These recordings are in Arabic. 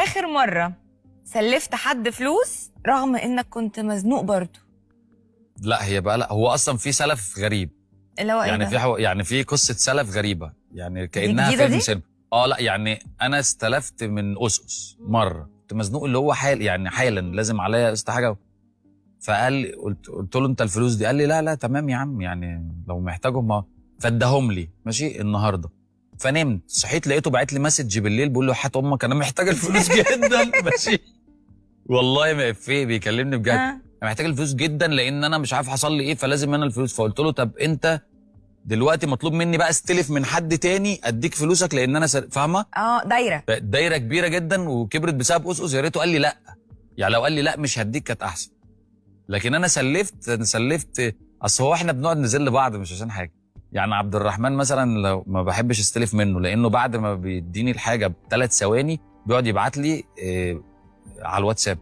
اخر مره سلفت حد فلوس رغم انك كنت مزنوق برضه؟ لا هي بقى، لا هو اصلا في سلف غريب، اللي هو يعني ايه ده؟ يعني في قصه سلف غريبه، يعني كانها جديدة فيلم دي؟ سينما. لا يعني انا استلفت من أسقس مره، كنت مزنوق اللي هو يعني حالا لازم عليا قسط حاجه. فقال قلت له انت الفلوس دي؟ قال لي لا لا تمام يا عم، يعني لو محتاجهم فاداهم لي ماشي النهارده. فنمت صحيت لقيته باعت لي مسج بالليل بيقول له حياة امك انا محتاج الفلوس جدا ماشي. والله ما افيه بيكلمني بجد. انا محتاج الفلوس جدا لان انا مش عارف حصل لي ايه، فلازم انا الفلوس. فقلت له طب انت دلوقتي مطلوب مني بقى استلف من حد تاني اديك فلوسك لان انا فاهمه؟ دايره كبيره جدا وكبرت بسبب أسقس. يا ريته قال لي لا، يعني لو قال لي لا مش هديك كانت احسن. لكن انا سلفت اصل هو احنا بنقعد نذل بعض مش عشان حاجه. يعني عبد الرحمن مثلا لو ما بحبش استلف منه لانه بعد ما بيديني الحاجه ب3 ثواني بيقعد يبعت لي على الواتساب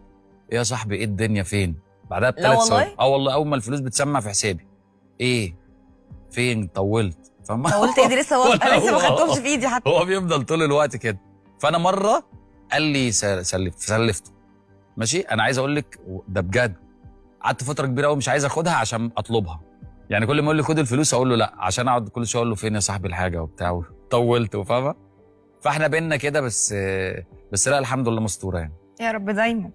ايه يا صاحبي ايه الدنيا فين بعدها ب3 ثواني. والله اول ما الفلوس بتسمع في حسابي ايه فين طولت، فاهمه؟ طولت ايه دي؟ لسه لسه ما خدتهمش في ايدي حتى. هو بيفضل طول الوقت كده. فانا مره قال لي سلفته ماشي. انا عايز اقول لك ده بجد قعدت فتره كبيره قوي مش عايز اخدها عشان اطلبها. يعني كل ما يقول لي خد الفلوس اقول له لا عشان اقعد كل شويه اقول له فين يا صاحبي الحاجه وبتاع. طولت وفاهمه. فاحنا بينا كده بس لا الحمد لله مستوره يعني. يا رب دايما.